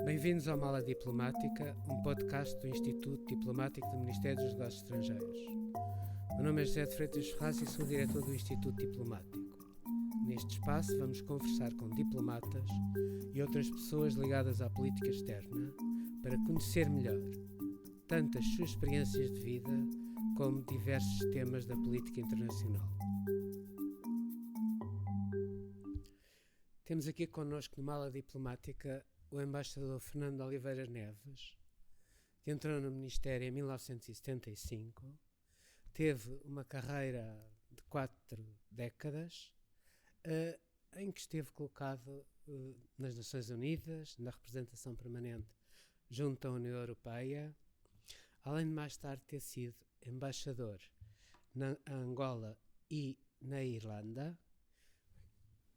Bem-vindos ao Mala Diplomática, um podcast do Instituto Diplomático do Ministério dos Negócios Estrangeiros. Meu nome é José de Freitas Ferraz e sou diretor do Instituto Diplomático. Neste espaço vamos conversar com diplomatas e outras pessoas ligadas à política externa para conhecer melhor tanto as suas experiências de vida como diversos temas da política internacional. Temos aqui connosco no Mala Diplomática o embaixador Fernando Oliveira Neves, que entrou no Ministério em 1975, teve uma carreira de 4 décadas, em que esteve colocado nas Nações Unidas, na representação permanente junto à União Europeia, além de mais tarde ter sido embaixador na Angola e na Irlanda,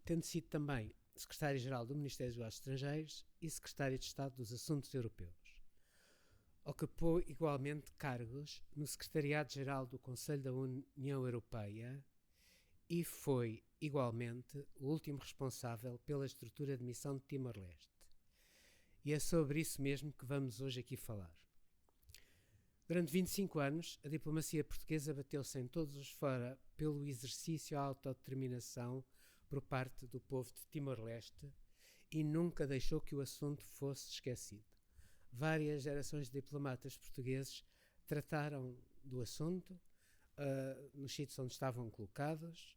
tendo sido também secretário-geral do Ministério dos Negócios Estrangeiros e secretário de Estado dos Assuntos Europeus. Ocupou igualmente cargos no Secretariado-Geral do Conselho da União Europeia e foi, igualmente, o último responsável pela estrutura de missão de Timor-Leste. E é sobre isso mesmo que vamos hoje aqui falar. Durante 25 anos, a diplomacia portuguesa bateu-se em todos os fora pelo exercício à autodeterminação por parte do povo de Timor-Leste e nunca deixou que o assunto fosse esquecido. Várias gerações de diplomatas portugueses trataram do assunto nos sítios onde estavam colocados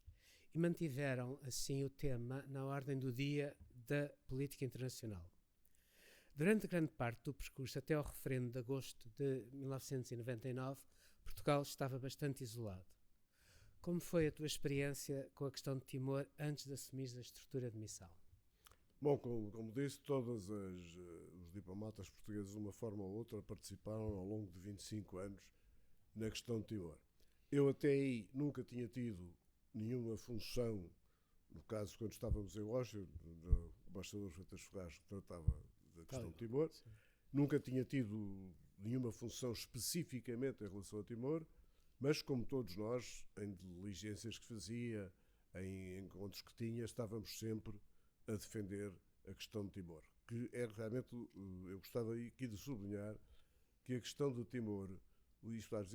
e mantiveram assim o tema na ordem do dia da política internacional. Durante grande parte do percurso até ao referendo de agosto de 1999, Portugal estava bastante isolado. Como foi a tua experiência com a questão de Timor antes de assumires a estrutura de missão? Bom, como disse, todos os diplomatas portugueses, de uma forma ou outra, participaram ao longo de 25 anos na questão de Timor. Eu até aí nunca tinha tido nenhuma função, no caso, quando estávamos em Washington, o embaixador Freitas Ferraz que tratava da questão de Timor, sim. Nunca tinha tido nenhuma função especificamente em relação a Timor, mas como todos nós, em diligências que fazia, em encontros que tinha, estávamos sempre a defender a questão de Timor. Que é realmente, eu gostava aqui de sublinhar que a questão de Timor, isto às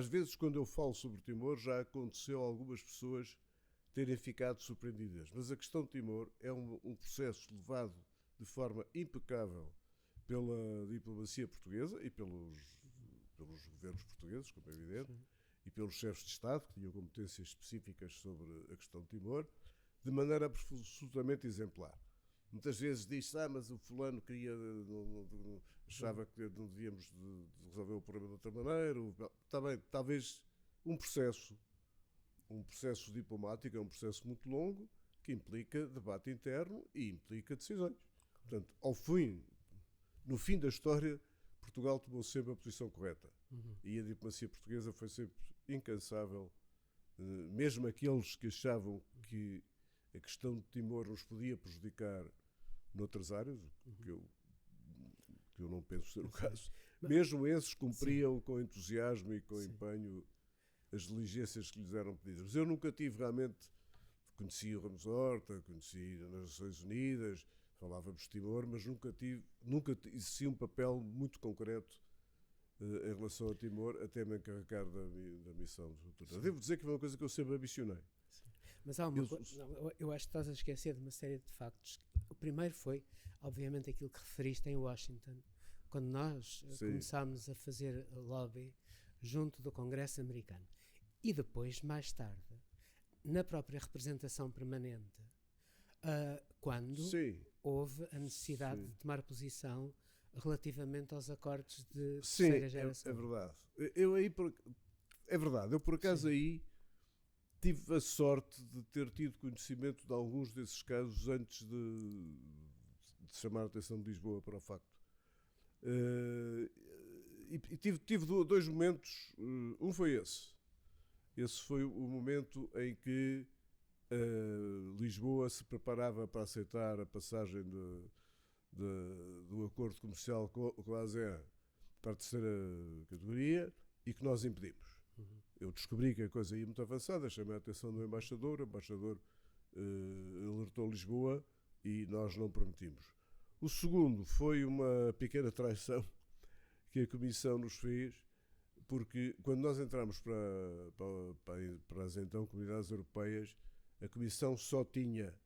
vezes quando eu falo sobre Timor, já aconteceu algumas pessoas terem ficado surpreendidas. Mas a questão de Timor é um processo levado de forma impecável pela diplomacia portuguesa e pelos governos portugueses, como é evidente, Sim. e pelos chefes de Estado, que tinham competências específicas sobre a questão de Timor, de maneira absolutamente exemplar. Muitas vezes diz-se, mas o fulano queria, achava que não devíamos de resolver o problema de outra maneira. Está bem, talvez um processo diplomático é um processo muito longo, que implica debate interno e implica decisões. Portanto, no fim da história, Portugal tomou sempre a posição correta. E a diplomacia portuguesa foi sempre incansável, mesmo aqueles que achavam que a questão de Timor nos podia prejudicar noutras áreas, que eu não penso ser o caso. Mesmo esses cumpriam com entusiasmo e com empenho as diligências que lhes eram pedidas. Mas eu nunca tive realmente, conheci o Ramos Horta, conheci nas Nações Unidas, falávamos de Timor, mas nunca exerci um papel muito concreto em relação a Timor, até me encarregar da missão de doutorado. Devo dizer que foi uma coisa que eu sempre ambicionei. Sim. Mas há uma coisa, eu acho que estás a esquecer de uma série de factos. O primeiro foi, obviamente, aquilo que referiste em Washington, quando nós começámos a fazer lobby junto do Congresso americano. E depois, mais tarde, na própria representação permanente, quando houve a necessidade de tomar posição relativamente aos acordos de terceira geração. É verdade. É verdade. Eu, por acaso, aí tive a sorte de ter tido conhecimento de alguns desses casos antes de chamar a atenção de Lisboa para o facto. E tive dois momentos. Um foi esse. Esse foi o momento em que Lisboa se preparava para aceitar a passagem do acordo comercial com a ASEAN para a terceira categoria e que nós impedimos. Eu descobri que a coisa ia muito avançada, chamei a atenção do embaixador, o embaixador alertou Lisboa e nós não permitimos. O segundo foi uma pequena traição que a Comissão nos fez, porque quando nós entramos para as então comunidades europeias, a Comissão só tinha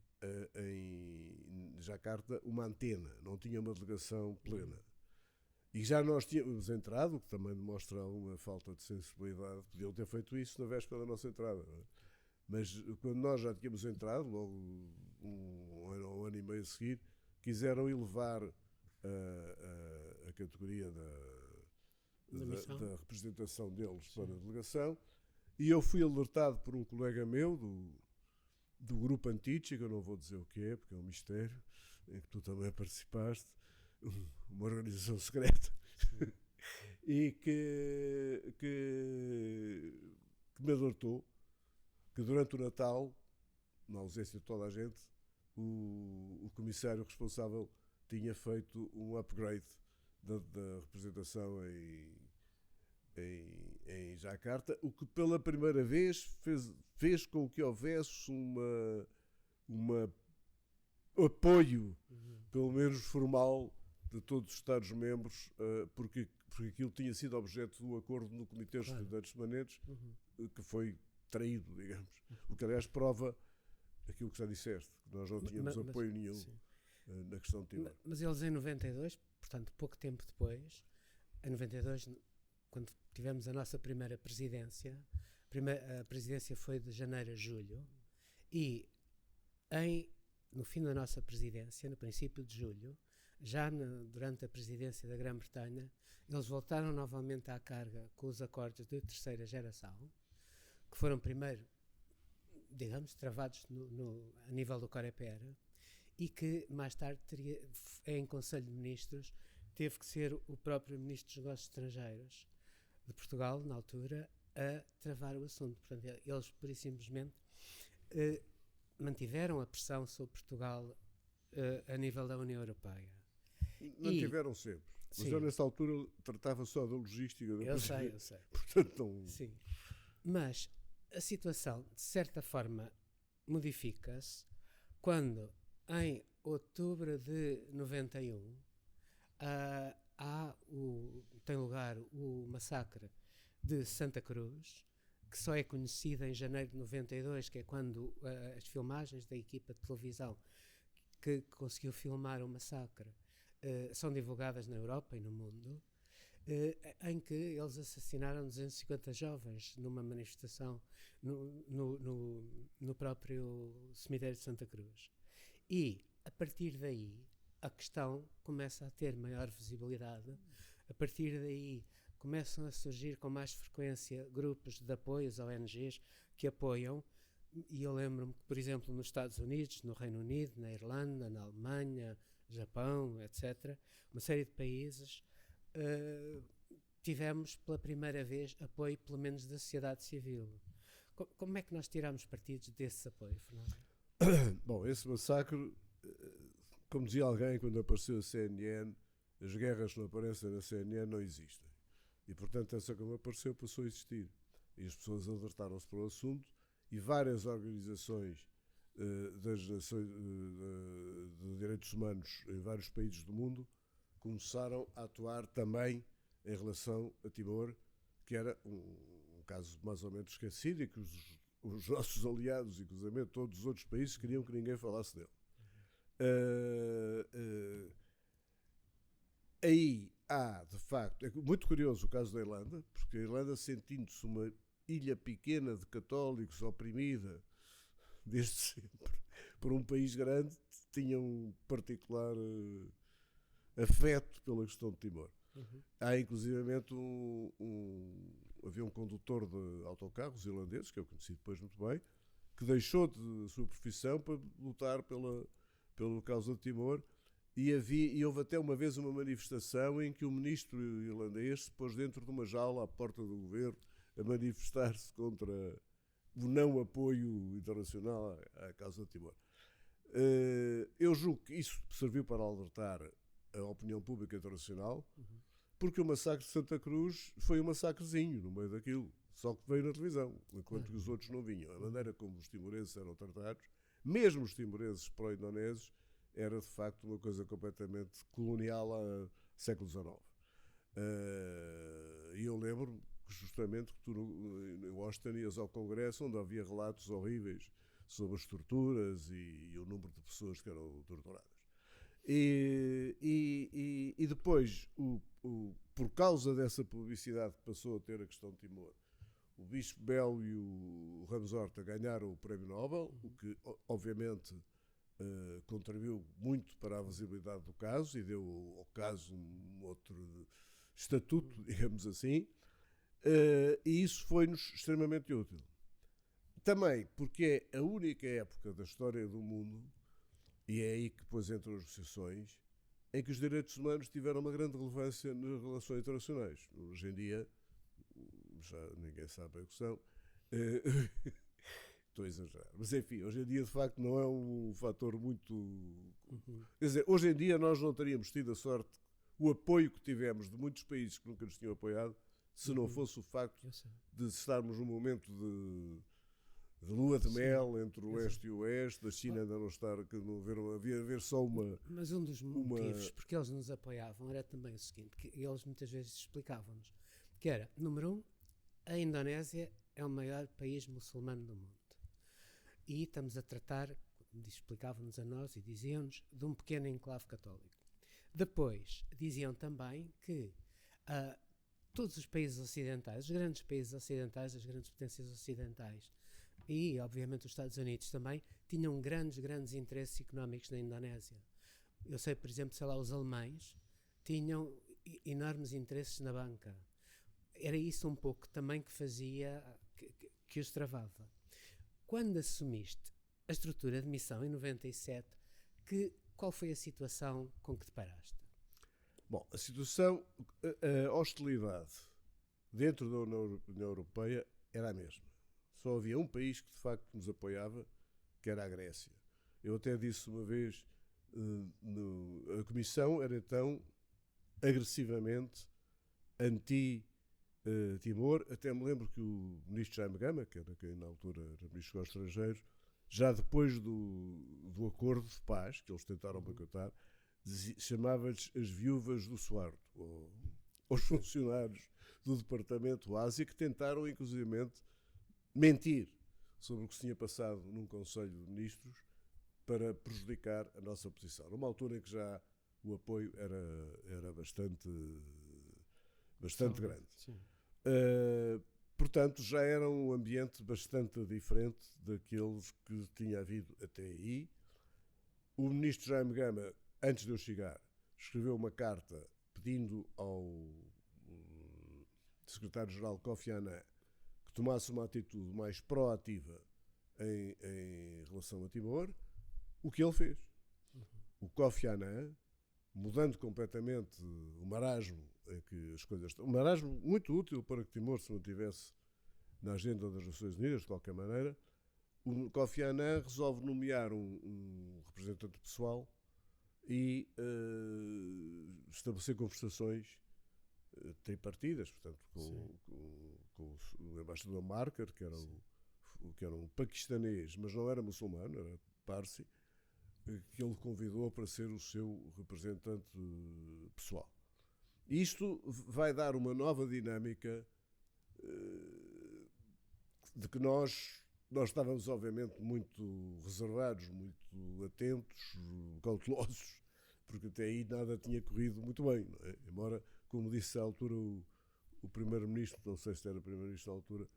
em Jacarta uma antena, não tinha uma delegação plena. E já nós tínhamos entrado, o que também demonstra alguma falta de sensibilidade, podiam ter feito isso na véspera da nossa entrada. Não é? Mas quando nós já tínhamos entrado, logo um ano e meio a seguir, quiseram elevar a categoria da representação deles para a delegação, e eu fui alertado por um colega meu do grupo Antici, que eu não vou dizer o que é, porque é um mistério, em que tu também participaste, uma organização secreta, e que me alertou que durante o Natal, na ausência de toda a gente, o comissário responsável tinha feito um upgrade da representação em Jacarta, o que pela primeira vez fez com que houvesse um apoio, pelo menos formal, de todos os Estados-membros, porque aquilo tinha sido objeto de um acordo no Comitê dos Estudantes Permanentes, que foi traído, digamos. O que, aliás, prova aquilo que já disseste, que nós não tínhamos apoio nenhum na questão de Timor. Mas eles em 92, portanto, pouco tempo depois, em 92, quando tivemos a nossa primeira presidência, a presidência foi de janeiro a julho, e no fim da nossa presidência, no princípio de julho, já durante a presidência da Grã-Bretanha, eles voltaram novamente à carga com os acordos de terceira geração, que foram primeiro, digamos, travados a nível do Coreper, e que mais tarde em Conselho de Ministros, teve que ser o próprio Ministro dos Negócios Estrangeiros de Portugal, na altura, a travar o assunto. Portanto, eles, por e simplesmente, mantiveram a pressão sobre Portugal a nível da União Europeia. Mantiveram sempre. Mas eu, nessa altura, tratava só da logística. Eu sei. Portanto, não... Sim. Mas a situação, de certa forma, modifica-se quando, em outubro de 91, tem lugar o massacre de Santa Cruz, que só é conhecida em janeiro de 92, que é quando as filmagens da equipa de televisão que conseguiu filmar o massacre são divulgadas na Europa e no mundo, em que eles assassinaram 250 jovens numa manifestação no próprio cemitério de Santa Cruz. E, a partir daí, a questão começa a ter maior visibilidade. A partir daí, começam a surgir com mais frequência grupos de apoio, as ONGs, que apoiam. E eu lembro-me que, por exemplo, nos Estados Unidos, no Reino Unido, na Irlanda, na Alemanha, Japão, etc., uma série de países, tivemos pela primeira vez apoio, pelo menos da sociedade civil. Como é que nós tiramos partidos desse apoio, Fernando? Bom, esse massacre, como dizia alguém quando apareceu a CNN, as guerras que não aparecem na CNN não existem. E, portanto, essa como apareceu passou a existir. E as pessoas alertaram-se para o assunto, e várias organizações das nações de direitos humanos em vários países do mundo começaram a atuar também em relação a Timor, que era um caso mais ou menos esquecido, e que os nossos aliados, inclusive todos os outros países, queriam que ninguém falasse dele. Aí há, de facto, é muito curioso o caso da Irlanda, porque a Irlanda, sentindo-se uma ilha pequena de católicos, oprimida desde sempre por um país grande, tinha um particular afeto pela questão de Timor. Há inclusivamente havia um condutor de autocarros irlandeses, que eu conheci depois muito bem, que deixou de sua profissão para lutar pela causa de Timor, e houve até uma vez uma manifestação em que o ministro irlandês se pôs dentro de uma jaula à porta do governo a manifestar-se contra o não apoio internacional à causa de Timor. Eu julgo que isso serviu para alertar a opinião pública internacional, porque o massacre de Santa Cruz foi um massacrezinho no meio daquilo, só que veio na televisão, enquanto que os outros não vinham. A maneira como os timorenses eram tratados, mesmo os timorenses pró-indonésios, era de facto uma coisa completamente colonial ao século XIX. E eu lembro justamente que tu em Washington ias ao Congresso, onde havia relatos horríveis sobre as torturas e o número de pessoas que eram torturadas. E depois, por causa dessa publicidade que passou a ter a questão de Timor, o Bispo Belo e o Ramos Horta ganharam o Prémio Nobel, o que obviamente contribuiu muito para a visibilidade do caso e deu ao caso um outro estatuto, digamos assim, e isso foi-nos extremamente útil. Também porque é a única época da história do mundo, e é aí que depois entram as negociações, em que os direitos humanos tiveram uma grande relevância nas relações internacionais. Hoje em dia, já ninguém sabe o que são, estou a exagerar, mas enfim, hoje em dia de facto não é um fator muito... Quer dizer, hoje em dia nós não teríamos tido a sorte, o apoio que tivemos de muitos países que nunca nos tinham apoiado, se não fosse o facto de estarmos num momento de lua de mel entre o Oeste e o Oeste, da China ainda não estar, que não haver só uma... Mas um dos motivos porque eles nos apoiavam era também o seguinte, que eles muitas vezes explicavam-nos, que era, número 1, a Indonésia é o maior país muçulmano do mundo. E estamos a tratar, explicavam-nos a nós e diziam-nos, de um pequeno enclave católico. Depois, diziam também que todos os países ocidentais, os grandes países ocidentais, as grandes potências ocidentais, e, obviamente, os Estados Unidos também, tinham grandes interesses económicos na Indonésia. Eu sei, por exemplo, sei lá, os alemães tinham enormes interesses na banca. Era isso um pouco também que fazia, que os travava. Quando assumiste a estrutura de missão em 97, qual foi a situação com que te paraste? Bom, a situação, a hostilidade dentro da União Europeia era a mesma. Só havia um país que de facto nos apoiava, que era a Grécia. Eu até disse uma vez, a Comissão era então agressivamente anti-Timor. Até me lembro que o ministro Jaime Gama, que era quem na altura era ministro dos Estrangeiros, já depois do acordo de paz, que eles tentaram boicotar, chamava-lhes as viúvas do Suarto, ou os funcionários do Departamento Ásia, que tentaram inclusivamente mentir sobre o que se tinha passado num Conselho de Ministros para prejudicar a nossa posição. Numa altura em que já o apoio era bastante grande. Portanto, já era um ambiente bastante diferente daqueles que tinha havido até aí. O ministro Jaime Gama, antes de eu chegar, escreveu uma carta pedindo ao secretário-geral Kofi Annan que tomasse uma atitude mais proativa em relação a Timor, o que ele fez. O Kofi Annan, mudando completamente o marasmo em que as coisas estão, um marasmo muito útil para que Timor se mantivesse na agenda das Nações Unidas, de qualquer maneira, o Kofi Annan resolve nomear um representante pessoal e estabelecer conversações tripartidas, portanto, com o embaixador Marker, que era um paquistanês, mas não era muçulmano, era parsi, que ele convidou para ser o seu representante pessoal. Isto vai dar uma nova dinâmica de que nós estávamos, obviamente, muito reservados, muito atentos, cautelosos, porque até aí nada tinha corrido muito bem, não é? Embora, como disse à altura o primeiro-ministro, não sei se era primeiro-ministro na altura,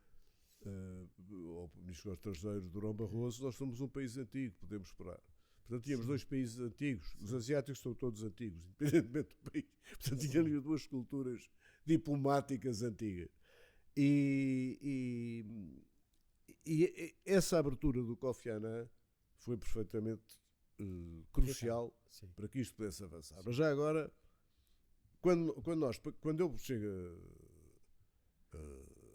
ou o ministro dos Estrangeiros, Durão Barroso, nós somos um país antigo, podemos esperar. Portanto, tínhamos dois países antigos. Os asiáticos são todos antigos, independentemente do país. Portanto, tínhamos ali duas culturas diplomáticas antigas. E essa abertura do Kofi Annan foi perfeitamente crucial para que isto pudesse avançar. Mas já agora, quando eu chego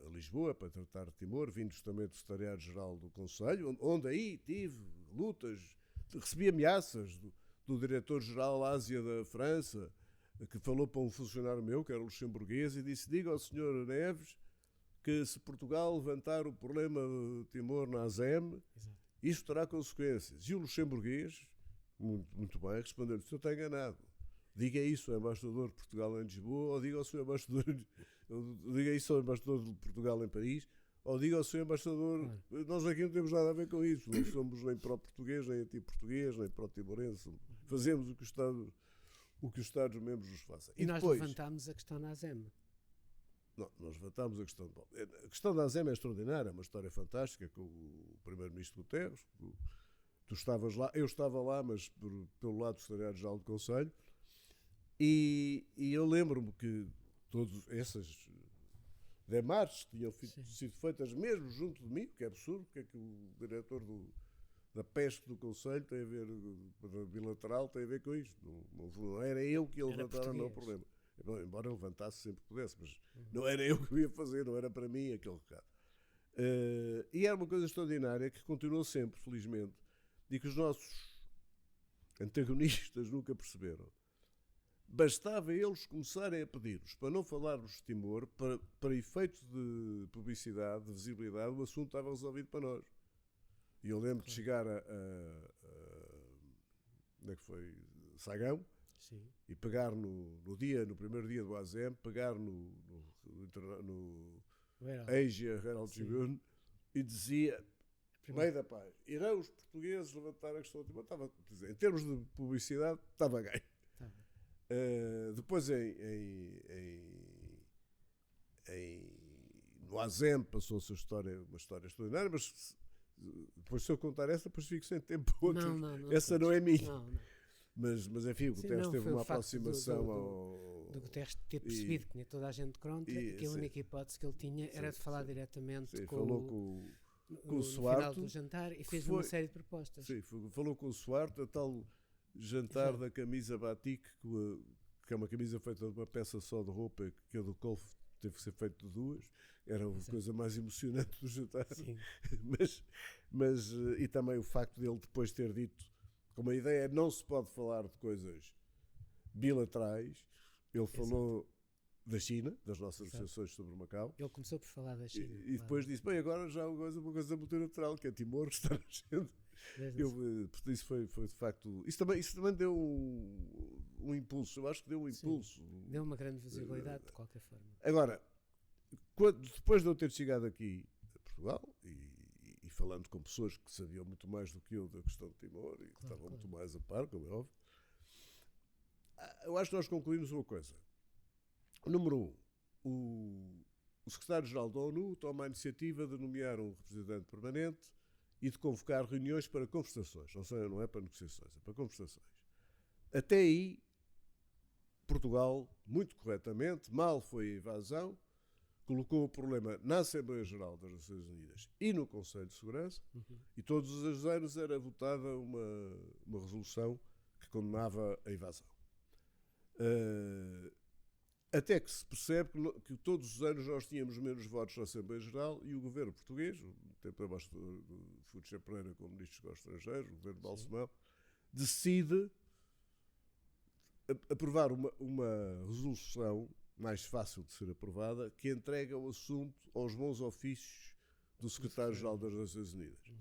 a Lisboa para tratar de Timor, vindo justamente do Secretariado-Geral do Conselho, onde aí tive lutas, recebi ameaças do diretor-geral Ásia da França, que falou para um funcionário meu, que era luxemburguês, e disse: diga ao Sr. Neves que se Portugal levantar o problema de Timor na ASEM, isso terá consequências. E o luxemburguês, muito bem, respondeu: o senhor está enganado. Diga isso ao embaixador de Portugal em Lisboa, ou diga ao seu embaixador, diga isso ao embaixador de Portugal em Paris, ou diga ao seu embaixador, nós aqui não temos nada a ver com isso, não somos nem pró-português, nem anti-português, nem pró-timorense, fazemos o que os Estados-membros nos façam. E nós depois levantámos a questão da ASEM. Não, nós levantámos a questão. Bom, a questão da ASEM é extraordinária, é uma história fantástica com o primeiro-ministro Guterres. Tu estavas lá, eu estava lá, mas pelo lado do secretariado-geral do Conselho, e eu lembro-me que todas essas demarches tinham sido feitas mesmo junto de mim, que é absurdo, porque é que o diretor da PESC do Conselho tem a ver, da bilateral, tem a ver com isto. Não era eu que ia levantar o meu problema. Embora eu levantasse sempre que pudesse, mas não era eu que o ia fazer, não era para mim aquele recado. E era uma coisa extraordinária que continuou sempre, felizmente, e que os nossos antagonistas nunca perceberam. Bastava eles começarem a pedir-nos para não falarmos de Timor, para efeitos de publicidade, de visibilidade, o assunto estava resolvido para nós. E eu lembro de chegar onde é que foi? Sagão. Sim. E pegar no primeiro dia do ASEM, pegar no Asia Herald Tribune e dizia, meio da paz, irão os portugueses levantar a questão de Timor. Em termos de publicidade, estava ganho. Depois no ASEM passou-se uma história extraordinária, mas depois se eu contar essa, depois fico sem tempo para outras. Não, essa não é minha. Não. Mas enfim, o Guterres teve uma aproximação do Guterres ter percebido que tinha toda a gente contra e que a única hipótese que ele tinha era de falar diretamente com o Suharto no final do jantar e fez uma série de propostas. Sim, falou com o Suharto, a tal jantar da camisa batik, que é uma camisa feita de uma peça só de roupa, que a do Colf teve que ser feita de duas. Era a coisa mais emocionante do jantar. Sim. mas e também o facto dele depois ter dito, como a ideia é não se pode falar de coisas bilaterais, ele falou da China, das nossas negociações sobre Macau. Ele começou por falar da China. E depois disse, bem, agora já uma coisa multilateral, que é Timor, que está nascendo. Isso foi de facto... Isso também deu um impulso, eu acho que deu um impulso. Sim. Deu uma grande visibilidade, de qualquer forma. Agora, depois de eu ter chegado aqui a Portugal, e falando com pessoas que sabiam muito mais do que eu da questão de Timor, e que estavam muito mais a par, como é óbvio, eu acho que nós concluímos uma coisa. Número 1, o secretário-geral da ONU toma a iniciativa de nomear um representante permanente e de convocar reuniões para conversações. Não é para negociações, é para conversações. Até aí, Portugal, muito corretamente, mal foi a invasão, colocou o problema na Assembleia Geral das Nações Unidas e no Conselho de Segurança, e todos os anos era votada uma resolução que condenava a invasão. Até que se percebe que todos os anos nós tínhamos menos votos na Assembleia Geral e o governo português, o tempo abaixo do Futscher Pereira como ministro dos Estrangeiros, o governo Balsemão, decide aprovar uma resolução mais fácil de ser aprovada, que entrega o assunto aos bons ofícios do secretário-geral das Nações Unidas.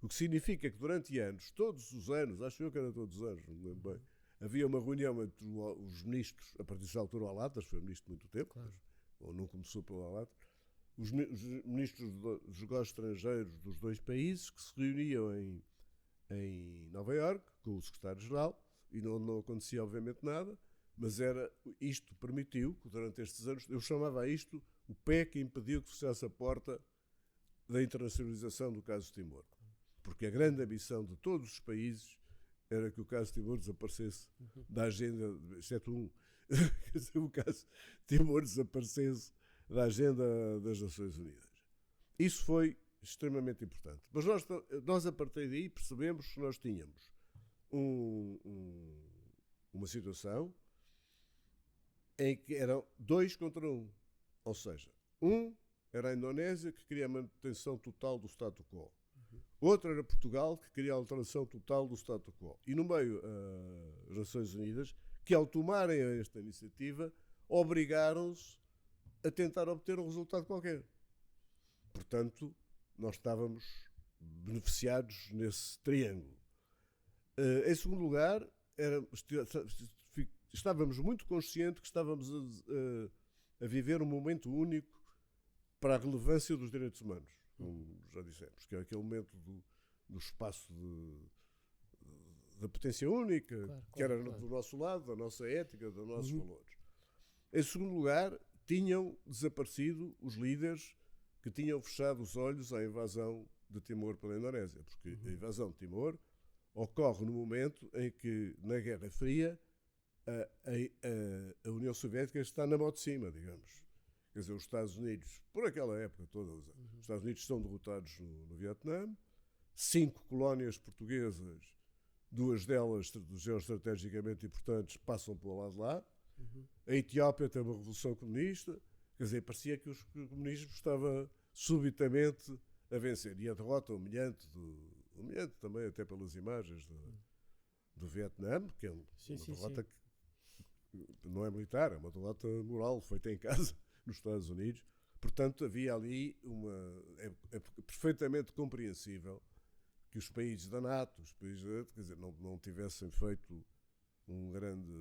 O que significa que durante anos, todos os anos, acho eu que era todos os anos, não me lembro bem, havia uma reunião entre os ministros, a partir da altura o Alatas, foi ministro muito tempo, ou não começou pelo Alatas, os ministros dos negócios estrangeiros dos dois países, que se reuniam em Nova Iorque com o secretário-geral, e não acontecia obviamente nada, mas isto permitiu que durante estes anos, eu chamava isto o pé que impediu que fechasse a porta da internacionalização do caso de Timor. Porque a grande ambição de todos os países era que o caso de Timor desaparecesse da agenda, exceto um, que o caso de Timor desaparecesse da agenda das Nações Unidas. Isso foi extremamente importante. Mas nós a partir daí percebemos que nós tínhamos uma situação em que eram 2 contra 1. Ou seja, um era a Indonésia, que queria a manutenção total do status quo. Outro era Portugal, que queria a alteração total do status quo. E no meio, as Nações Unidas, que ao tomarem esta iniciativa, obrigaram-se a tentar obter um resultado qualquer. Portanto, nós estávamos beneficiados nesse triângulo. Em segundo lugar, estávamos muito conscientes que estávamos a viver um momento único para a relevância dos direitos humanos, como já dissemos, que é aquele momento do espaço da potência única, que era do nosso lado, da nossa ética, dos nossos valores. Em segundo lugar, tinham desaparecido os líderes que tinham fechado os olhos à invasão de Timor pela Indonésia, porque a invasão de Timor ocorre no momento em que, na Guerra Fria, a União Soviética está na mão de cima, digamos. Quer dizer, os Estados Unidos, por aquela época toda, os Estados Unidos são derrotados no Vietnã, 5 colónias portuguesas, 2 delas geoestrategicamente importantes, passam para o lado de lá. A Etiópia tem uma revolução comunista, quer dizer, parecia que o comunismo estava subitamente a vencer. E a derrota humilhante também até pelas imagens do Vietnã, que é uma derrota que não é militar, é uma derrota moral, feita em casa, nos Estados Unidos. Portanto, havia ali é perfeitamente compreensível que os países da NATO, quer dizer, não tivessem feito um grande...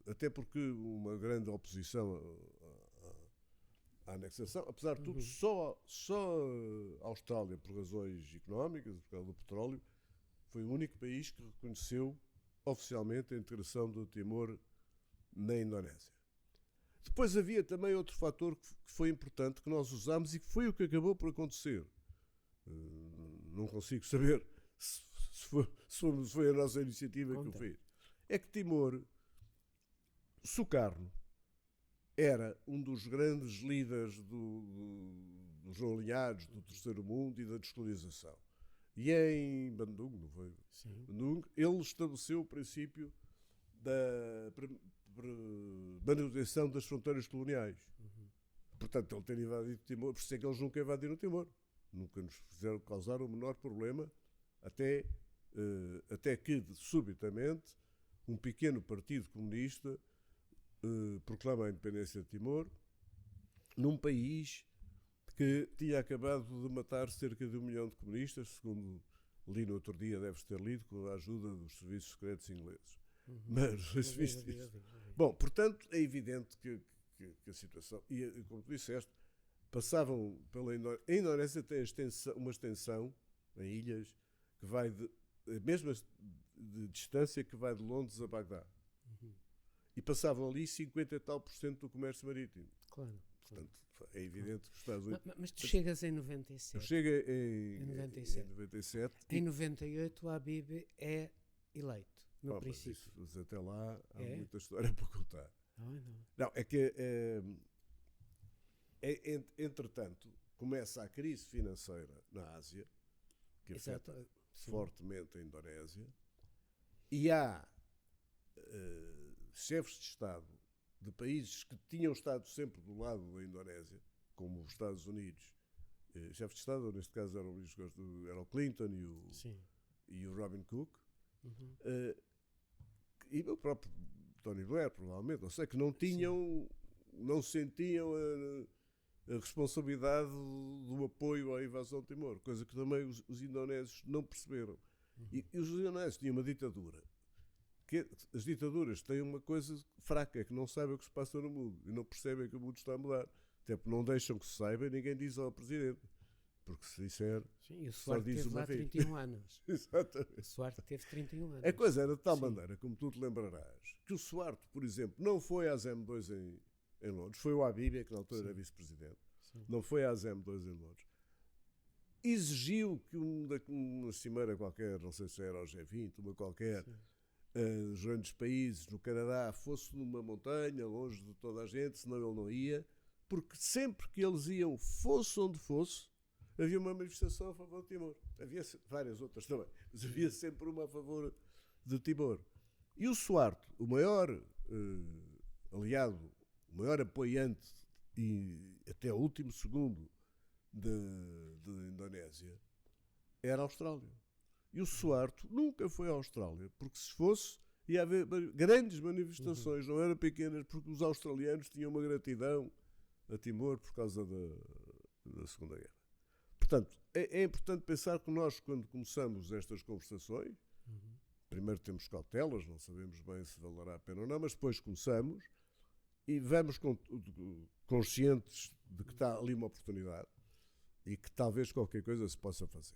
Até porque uma grande oposição à anexação. Apesar de tudo, só a Austrália, por razões económicas, por causa do petróleo, foi o único país que reconheceu oficialmente a integração do Timor na Indonésia. Depois havia também outro fator que foi importante, que nós usámos e que foi o que acabou por acontecer. Não consigo saber se foi a nossa iniciativa que o fez. É que Timor, Sukarno, era um dos grandes líderes dos não alinhados, do terceiro mundo e da descolonização. E em Bandung, não foi? Sim. Bandung, ele estabeleceu o princípio da manutenção das fronteiras coloniais. Portanto, ele ter invadido Timor, por isso é que eles nunca invadiram Timor. Nunca nos fizeram causar o menor problema, até que, subitamente, um pequeno partido comunista proclama a independência de Timor, num país que tinha acabado de matar cerca de 1 milhão de comunistas, segundo li no outro dia, deves ter lido, com a ajuda dos serviços secretos ingleses. Mas, bom, portanto, é evidente que a situação, e como tu disseste, passavam pela Indonésia. A Indonésia tem uma extensão em ilhas que vai mesmo de distância, que vai de Londres a Bagdá. E passavam ali 50 e tal % do comércio marítimo. Claro. Portanto, é evidente que os Estados Unidos... Mas tu chegas em 97. Eu chego em 97. Em 98 o Habib é eleito, no princípio. Mas até lá há muita história para contar. Não, é que... entretanto, começa a crise financeira na Ásia, que afeta fortemente a Indonésia, e há chefes de Estado de países que tinham estado sempre do lado da Indonésia, como os Estados Unidos, chefes de Estado, neste caso era o Clinton e o Robin Cook, e o próprio Tony Blair, provavelmente, não sei, que não sentiam a responsabilidade do apoio à invasão de Timor, coisa que também os indonésios não perceberam. E os indonésios tinham uma ditadura. As ditaduras têm uma coisa fraca, é que não sabem o que se passa no mundo e não percebem que o mundo está a mudar. Até porque não deixam que se saiba e ninguém diz ao presidente. Porque se disser... Sim, e o Suarto teve lá 31 anos. Exatamente. O Suarto teve 31 anos. A coisa era de tal maneira, como tu te lembrarás, que o Suarto, por exemplo, não foi à ZEM2 em Londres, foi o Habib, que na altura era vice-presidente, não foi à ZEM2 em Londres. Exigiu que uma cimeira qualquer, não sei se era o G20, uma qualquer... os grandes países no Canadá fosse numa montanha, longe de toda a gente, senão ele não ia, porque sempre que eles iam, fosse onde fosse, havia uma manifestação a favor de Timor. Havia várias outras também, mas havia sempre uma a favor de Timor. E o Suarto, o maior aliado, o maior apoiante e até o último segundo de Indonésia, era a Austrália. E o Suarto nunca foi à Austrália, porque se fosse, ia haver grandes manifestações, não eram pequenas, porque os australianos tinham uma gratidão a Timor por causa da Segunda Guerra. Portanto, é importante pensar que nós, quando começamos estas conversações, primeiro temos cautelas, não sabemos bem se valerá a pena ou não, mas depois começamos e vamos conscientes de que está ali uma oportunidade e que talvez qualquer coisa se possa fazer.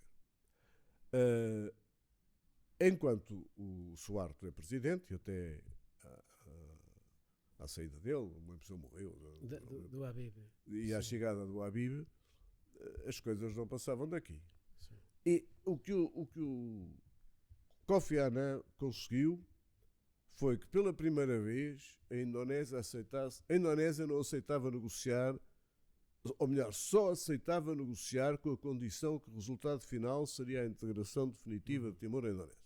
Enquanto o Suharto é presidente, e até à saída dele, uma pessoa morreu. Do Habib. E à chegada do Habib, as coisas não passavam daqui. Sim. E o que o Kofi Annan conseguiu foi que pela primeira vez a Indonésia não aceitava negociar, ou melhor, só aceitava negociar com a condição que o resultado final seria a integração definitiva de Timor na Indonésia.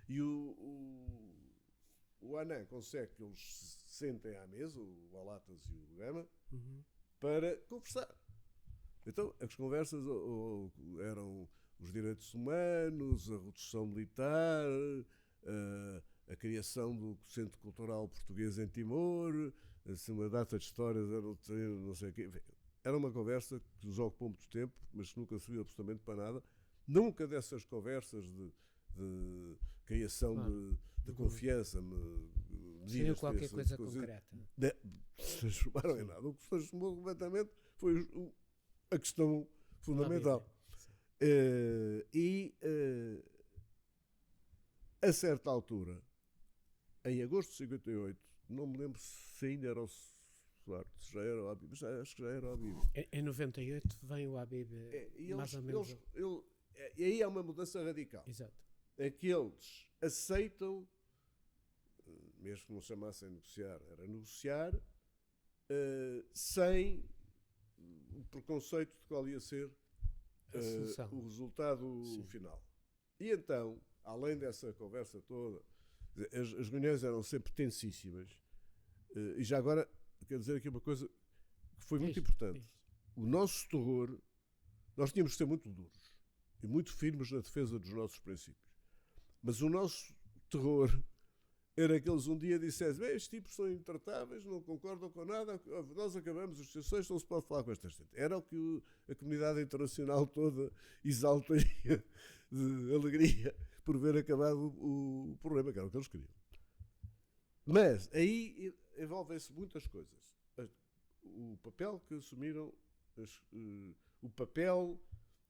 E o Annan consegue que eles se sentem à mesa, o Balatas e o Gama, para conversar. Então, as conversas eram os direitos humanos, a redução militar, a criação do Centro Cultural Português em Timor, assim, uma data de histórias, não sei o quê. Era uma conversa que nos ocupou muito tempo, mas que nunca serviu absolutamente para nada. Nunca dessas conversas de criação de confiança, medidas qualquer coisa concreta. Se transformaram em nada. O que se transformou completamente foi a questão fundamental. A certa altura, em agosto de 58, não me lembro se ainda era o Suharto, se já era o Habib, mas acho que já era o Habib. Em 98 vem o Habib, mais ou menos. E aí há uma mudança radical. Exato. É que eles aceitam, mesmo que não chamassem negociar, era negociar sem o preconceito de qual ia ser o resultado final. E então, além dessa conversa toda, as reuniões eram sempre tensíssimas. E já agora, quero dizer aqui uma coisa que foi muito importante. O nosso terror, nós tínhamos de ser muito duros e muito firmes na defesa dos nossos princípios. Mas o nosso terror era que eles um dia dissessem: bem, estes tipos são intratáveis, não concordam com nada, nós acabamos as sessões, não se pode falar com esta gente. Era o que a comunidade internacional toda exaltaria de alegria por ver acabado o problema, que era o que eles queriam. Mas aí envolvem-se muitas coisas. O papel que assumiram, o papel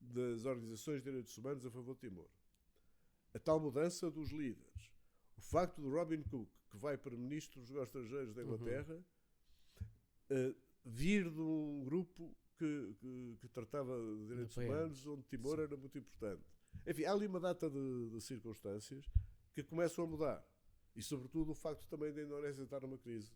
das organizações de direitos humanos a favor de Timor. A tal mudança dos líderes. O facto de Robin Cook, que vai para ministro dos negócios estrangeiros da Inglaterra, vir de um grupo que tratava de direitos humanos, onde Timor era muito importante. Enfim, há ali uma data de circunstâncias que começam a mudar. E, sobretudo, o facto também da Indonésia estar numa crise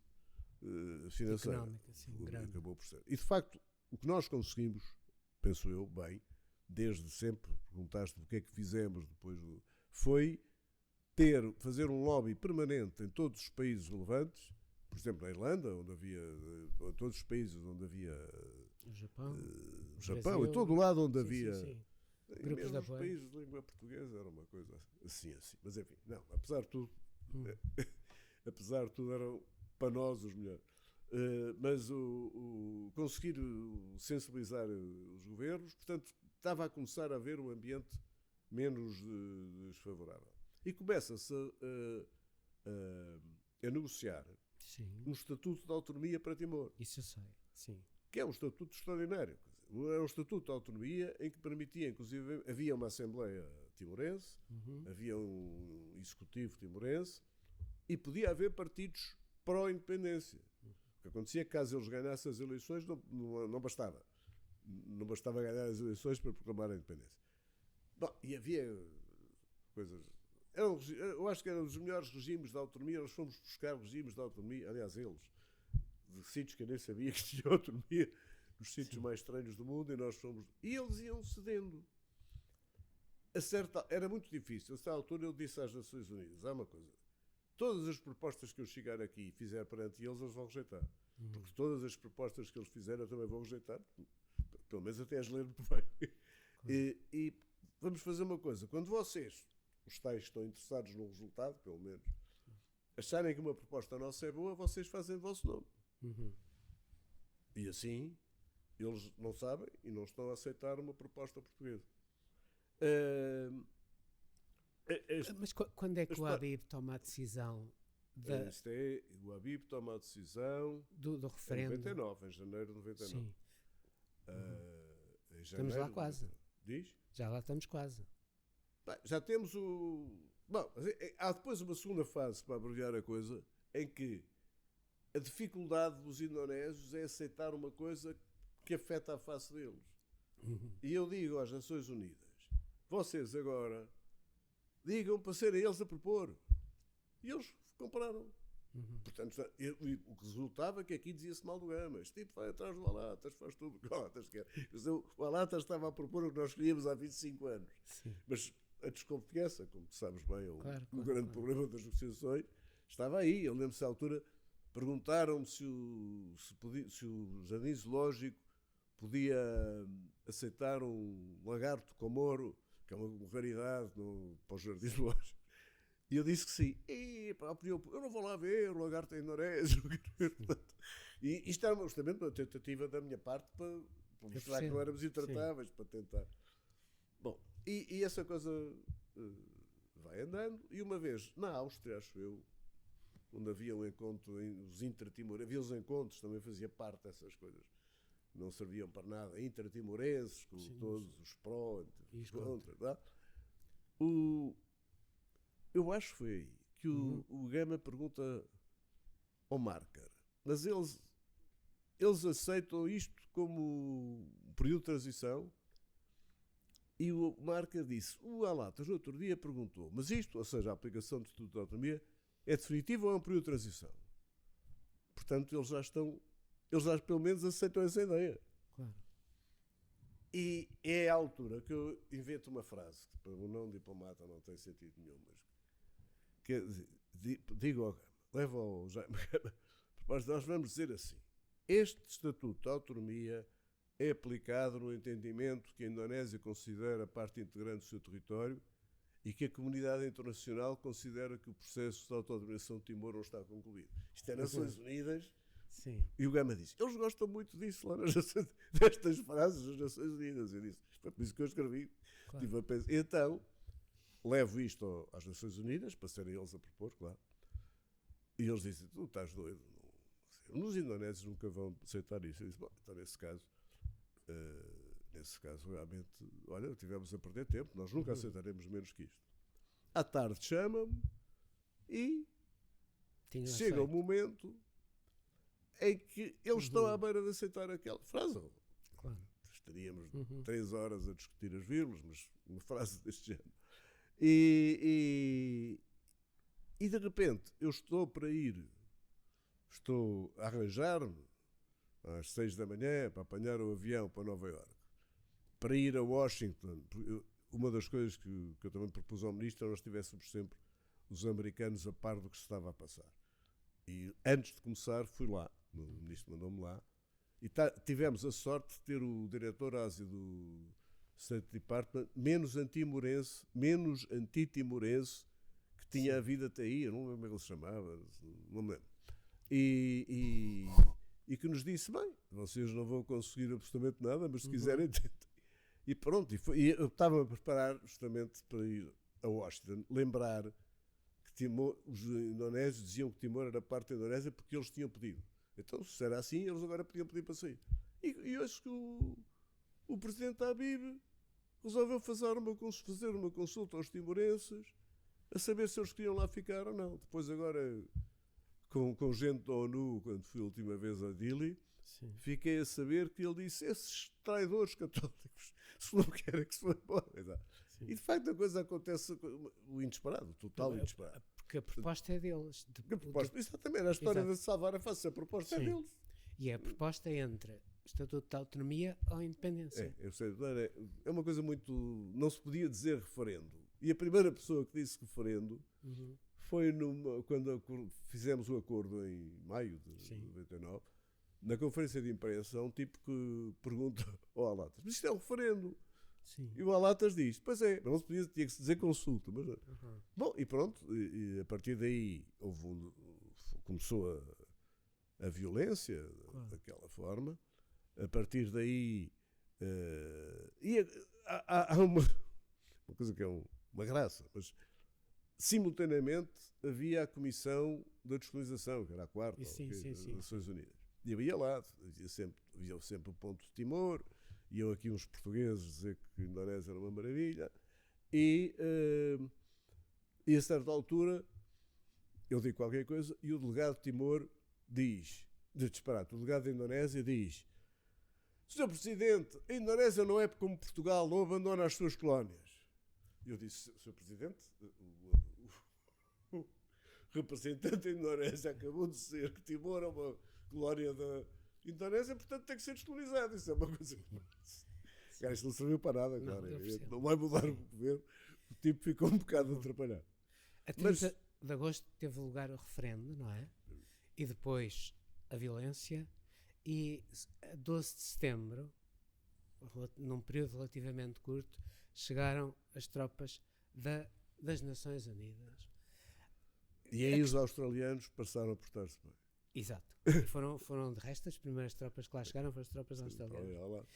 financeira. Económica, sim, grande. Acabou por ser. E, de facto, o que nós conseguimos, penso eu, bem, desde sempre, perguntaste o que é que fizemos depois foi fazer um lobby permanente em todos os países relevantes, por exemplo, na Irlanda, onde havia, em todos os países onde havia o Japão, em todo o lado onde havia grupos de os apoio. países de língua portuguesa, era uma coisa assim. Mas enfim, não, apesar de tudo, eram para nós os melhores. Mas conseguir sensibilizar os governos, portanto, estava a começar a haver um ambiente menos desfavorável. E começa-se a negociar um estatuto de autonomia para Timor. Isso eu sei, sim. Que é um estatuto extraordinário. É um estatuto de autonomia em que permitia, inclusive, havia uma Assembleia timorense, havia um executivo timorense e podia haver partidos pró-independência. O que acontecia é que, caso eles ganhassem as eleições, não bastava. Não bastava ganhar as eleições para proclamar a independência. Bom, e havia coisas... eu acho que eram os melhores regimes de autonomia. Nós fomos buscar regimes de autonomia, aliás, eles, de sítios que eu nem sabia que tinham autonomia, nos sítios mais estranhos do mundo, e eles iam cedendo. Era muito difícil. A certa altura eu disse às Nações Unidas: há uma coisa, todas as propostas que eu chegar aqui e fizer perante eles vão rejeitar. Porque todas as propostas que eles fizerem eu também vou rejeitar, pelo menos até as ler muito bem. E vamos fazer uma coisa: quando vocês, os tais, estão interessados no resultado, pelo menos, acharem que uma proposta nossa é boa, vocês fazem o vosso nome. E assim, eles não sabem e não estão a aceitar uma proposta portuguesa. Mas quando é que o Habib toma a decisão o Habib toma a decisão do referendo? Em 99, em janeiro de 99. Sim. Em Estamos lá quase. Diz? Já lá estamos quase. Bem, já temos o... Bom, há depois uma segunda fase, para abreviar a coisa, em que a dificuldade dos indonésios é aceitar uma coisa que afeta a face deles. E eu digo às Nações Unidas, vocês agora digam para serem eles a propor. E eles compraram. Portanto, o que resultava é que aqui dizia-se mal do Gama. Este tipo vai atrás do Alatas, faz tudo o que o Alatas quer. O Alatas estava a propor o que nós queríamos há 25 anos. Sim. Mas a desconfiança, como tu sabes bem, o grande claro. problema das negociações, estava aí. Eu lembro-se à altura, perguntaram-me se o Jardim Zoológico podia aceitar um lagarto comoro, que é uma raridade para o Jardim Zoológico. E eu disse que sim. Eu não vou lá ver o lagarto em Indonésio. E isto era justamente uma tentativa da minha parte para mostrar que não éramos intratáveis, para tentar. Bom, e essa coisa vai andando. E uma vez, na Áustria, acho eu, onde havia um encontro, os intratimorenses, havia os encontros, também fazia parte dessas coisas. Não serviam para nada. Intratimorenses, com todos os pró e os contra. Eu acho que foi aí que o Gama pergunta ao Marker, mas eles aceitam isto como um período de transição? E o Marker disse, o Alatas no outro dia perguntou, mas isto, ou seja, a aplicação do Estatuto de Autonomia, é definitivo ou é um período de transição? Portanto, eles já pelo menos aceitam essa ideia. Claro. E é à altura que eu invento uma frase, que para um não diplomata não tem sentido nenhum, mas que digo ao Gama, levo ao Jaime Gama, nós vamos dizer assim, este Estatuto de Autonomia é aplicado no entendimento que a Indonésia considera parte integrante do seu território e que a comunidade internacional considera que o processo de autodeterminação de Timor não está concluído. Isto é Nações Unidas. Sim. E o Gama disse, eles gostam muito disso lá destas frases das Nações Unidas. Eu disse, foi por isso que eu escrevi. Claro. Tive a pensar. Então, levo isto às Nações Unidas, para serem eles a propor, claro. E eles dizem, tu estás doido. Os indonésios nunca vão aceitar isso. Eu disse, bom, então nesse caso, realmente, olha, tivemos a perder tempo, nós nunca aceitaremos menos que isto. À tarde chama-me e chega o momento em que eles estão à beira de aceitar aquela frase. Claro. Estaríamos 3 horas a discutir as vírgulas, mas uma frase deste género. E de repente eu estou a arranjar-me às 6 da manhã para apanhar o avião para Nova Iorque, para ir a Washington. Uma das coisas que eu também propus ao ministro é que nós tivéssemos sempre os americanos a par do que se estava a passar. E antes de começar fui lá, o ministro mandou-me lá, e tivemos a sorte de ter o diretor Ásia do State Department menos antitimorense que tinha havido até aí, eu não lembro como é que ele se chamava, não me lembro. E que nos disse, bem, vocês não vão conseguir absolutamente nada, mas se quiserem tentem. E pronto, e eu estava a preparar justamente para ir a Washington, lembrar que Timor, os indonésios diziam que Timor era parte da Indonésia porque eles tinham pedido. Então, se era assim, eles agora podiam pedir para sair. E acho que o presidente Habib resolveu fazer uma consulta aos timorenses a saber se eles queriam lá ficar ou não. Depois agora, com gente da ONU, quando fui a última vez a Dili, sim, fiquei a saber que ele disse, esses traidores católicos, se não querem que se vão embora. E de facto a coisa acontece, o inesperado, o total inesperado. Porque a proposta é deles. Exatamente, a história de salvar a face, a proposta é deles. E a proposta é entre Estatuto de Autonomia ou Independência. Eu sei, é uma coisa muito... Não se podia dizer referendo. E a primeira pessoa que disse referendo foi quando fizemos o acordo em maio de 99, na conferência de imprensa, um tipo que pergunta ao Alatas, mas isto é um referendo. Sim. E o Alatas diz, pois é, não se podia, tinha que se dizer consulta. Mas... Bom, e pronto, e a partir daí começou a violência, daquela forma. A partir daí há uma coisa que é uma graça, mas simultaneamente havia a Comissão da Descolonização, que era a quarta, sim. das Nações Unidas. E eu ia lá, havia sempre o ponto de Timor, iam aqui uns portugueses dizer que a Indonésia era uma maravilha, e a certa altura eu digo qualquer coisa e o delegado de Timor diz, de disparate, o delegado da Indonésia diz: Sr. Presidente, a Indonésia não é como Portugal, não abandona as suas colónias. Eu disse: Sr. Presidente, o representante da Indonésia acabou de dizer que Timor é uma colónia da Indonésia, portanto tem que ser descolonizado. Isso é uma coisa. Cara, isto não serviu para nada, claro. Não vai mudar o governo. O tipo ficou um bocado atrapalhado. A 30 de agosto teve lugar o referendo, não é? E depois a violência. E a 12 de setembro, num período relativamente curto, chegaram as tropas das Nações Unidas. E aí os australianos passaram a portar-se bem. Exato. E foram de resto as primeiras tropas que lá chegaram, foram as tropas australianas.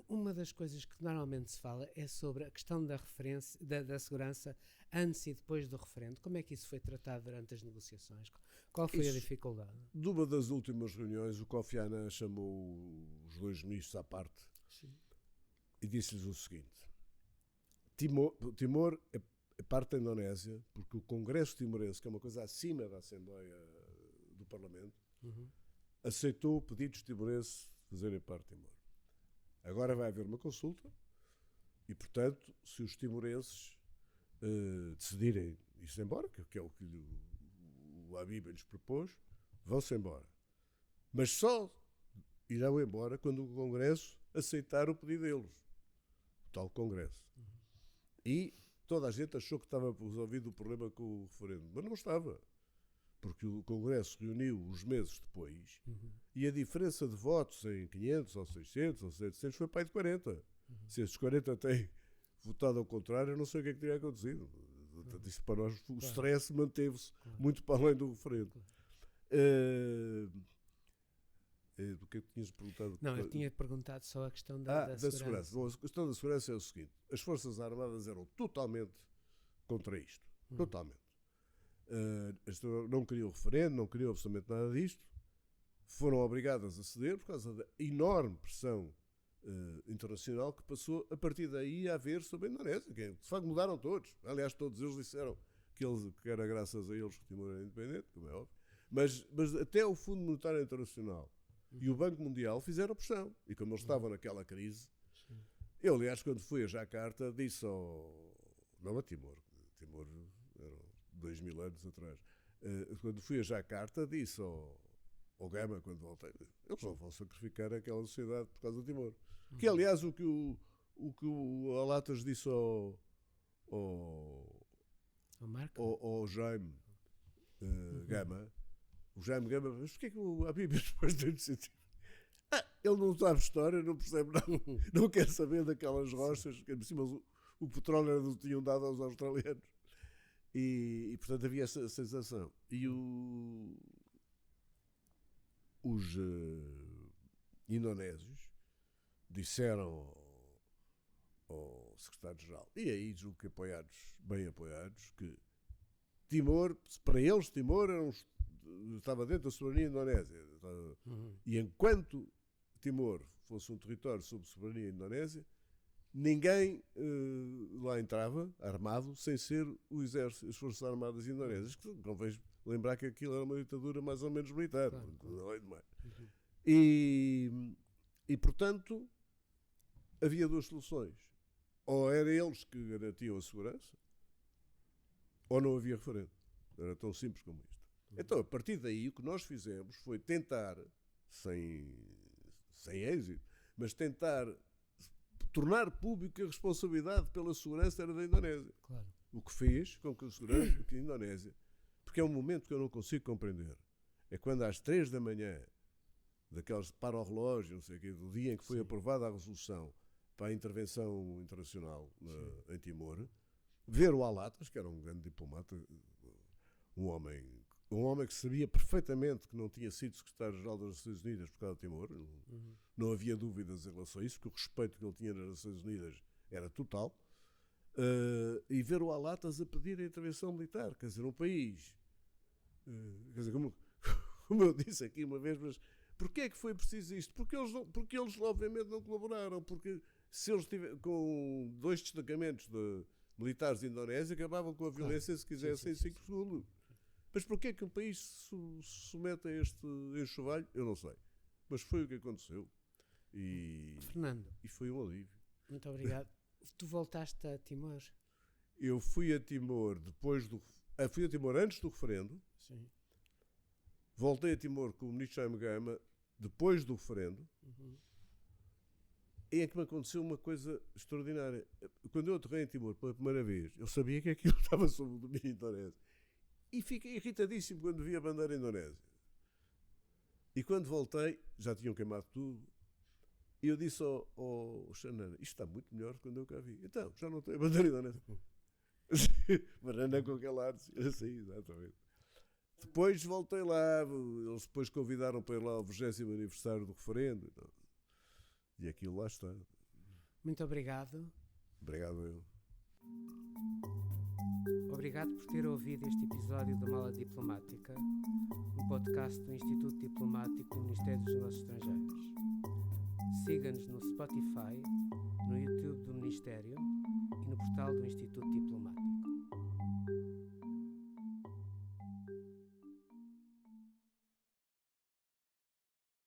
Uma das coisas que normalmente se fala é sobre a questão da segurança antes e depois do referendo. Como é que isso foi tratado durante as negociações? Qual foi a dificuldade? Numa das últimas reuniões, o Kofi Annan chamou os dois ministros à parte. Sim. E disse-lhes o seguinte: Timor é parte da Indonésia, porque o Congresso timorense, que é uma coisa acima da Assembleia do Parlamento, aceitou o pedido dos timorenses de fazerem parte de Timor. Agora vai haver uma consulta e, portanto, se os timorenses decidirem ir-se embora, que é o que o Habib lhes propôs, vão-se embora. Mas só irão embora quando o Congresso aceitar o pedido deles. O tal Congresso. E toda a gente achou que estava resolvido o problema com o referendo. Mas não estava. Porque o Congresso reuniu uns meses depois e a diferença de votos em 500 ou 600 ou 700 foi para aí de 40. Se esses 40 têm votado ao contrário, eu não sei o que é que teria acontecido. Isso para nós, o stress manteve-se muito para além do referendo. Do que tinhas perguntado? Não, eu tinha perguntado só a questão da segurança. Bom, a questão da segurança é o seguinte: as Forças Armadas eram totalmente contra isto. Totalmente. Não queriam referendo, não queriam absolutamente nada disto. Foram obrigadas a ceder por causa da enorme pressão internacional que passou a partir daí a haver sobre a Indonésia. Que, de facto, mudaram todos. Aliás, todos eles disseram que era graças a eles que Timor era independente, como é óbvio. Mas até o Fundo Monetário Internacional e o Banco Mundial fizeram pressão. E como eles estavam naquela crise, eu, aliás, quando fui a Jacarta, disse não a Timor eram 2000 anos atrás, quando fui a Jacarta, disse ao Gama, quando voltei, eles não vão sacrificar aquela sociedade por causa do Timor. Que, aliás, o que o Alatas disse ao Jaime Gama, o Jaime Gama, mas porquê que o Habib depois tem de sentir? Ele não sabe história, não percebe nada, não quer saber daquelas rochas, que por cima o petróleo não tinham dado aos australianos. E portanto havia essa sensação. E os indonésios disseram ao secretário-geral, e aí julgo que bem apoiados, que Timor, para eles Timor estava dentro da soberania indonésia. E enquanto Timor fosse um território sob soberania indonésia, ninguém lá entrava armado sem ser o exército, as Forças Armadas Indonésias, que convém lembrar que aquilo era uma ditadura mais ou menos militar. Claro. E portanto havia duas soluções: ou era eles que garantiam a segurança, ou não havia referendo. Era tão simples como isto. Então, a partir daí, o que nós fizemos foi tentar, sem êxito, mas tentar tornar público que a responsabilidade pela segurança era da Indonésia. Claro. O que fez com que a segurança que a Indonésia, porque é um momento que eu não consigo compreender, é quando às 3 da manhã, daqueles para o relógio, não sei o quê, do dia em que foi aprovada a resolução para a intervenção internacional em Timor, ver o Alatas, que era um grande diplomata, um homem que sabia perfeitamente que não tinha sido secretário-geral das Nações Unidas por causa de Timor, não havia dúvidas em relação a isso, porque o respeito que ele tinha nas Nações Unidas era total, E ver o Alatas a pedir a intervenção militar. Quer dizer, um país... quer dizer, como eu disse aqui uma vez, mas porquê é que foi preciso isto? Porque eles obviamente não colaboraram, porque se eles com 2 destacamentos de militares da Indonésia acabavam com a violência se quisessem em 5 segundos. Mas porquê é que um país se submete a este enxovalho? Eu não sei. Mas foi o que aconteceu. Fernando. E foi um alívio. Muito obrigado. Tu voltaste a Timor? Eu fui a Timor fui a Timor antes do referendo. Sim. Voltei a Timor com o ministro Jaime Gama depois do referendo. E é que me aconteceu uma coisa extraordinária. Quando eu aterrei em Timor pela primeira vez, eu sabia que aquilo estava sob o domínio indonésio. E fiquei irritadíssimo quando vi a bandeira indonésia. E quando voltei, já tinham queimado tudo. E eu disse ao Xanana, isto está muito melhor do que quando eu cá vi. Então, já não tem a bandeira indonésia. Mas anda com aquela arte. Assim, exatamente. Depois voltei lá, eles depois convidaram para ir lá ao 20º aniversário do referendo. Então, e aquilo lá está. Muito obrigado. Obrigado eu. Obrigado por ter ouvido este episódio da Mala Diplomática, um podcast do Instituto Diplomático do Ministério dos Negócios Estrangeiros. Siga-nos no Spotify, no YouTube do Ministério e no portal do Instituto Diplomático.